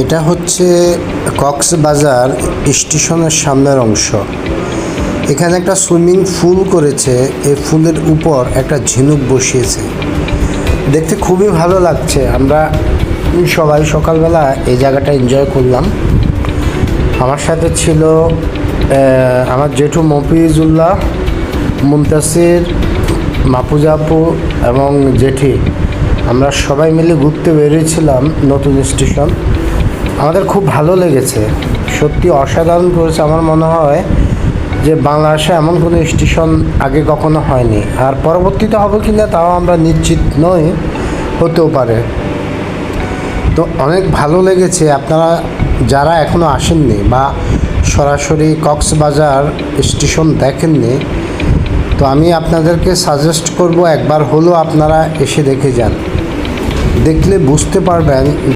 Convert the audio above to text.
এটা হচ্ছে কক্সবাজার স্টেশনের সামনের অংশ। এখানে একটা সুইমিং পুল করেছে, এই ফুলের উপর একটা ঝিনুক বসিয়েছে, দেখতে খুবই ভালো লাগছে। আমরা সবাই সকালবেলা এই জায়গাটা এনজয় করলাম। আমার সাথে ছিল আমার জেঠু মফিজুল্লাহ, মুনতাসির, মাহফুজা আপু এবং জেঠি। আমরা সবাই মিলে ঘুরতে বেরিয়েছিলাম নতুন স্টেশন। আমাদের খুব ভালো লেগেছে, সত্যি অসাধারণ করেছে। আমার মনে হয় যে বাংলাদেশে এমন কোনো স্টেশন আগে কখনো হয়নি, আর পরবর্তীতে হবে কি না তাও আমরা নিশ্চিত নই, হতেও পারে। তো অনেক ভালো লেগেছে। আপনারা যারা এখনও আসেননি বা সরাসরি কক্সবাজার স্টেশন দেখেননি, তো আমি আপনাদেরকে সাজেস্ট করব একবার হলেও আপনারা এসে দেখে যান। দেখলে বুঝতে পারবেন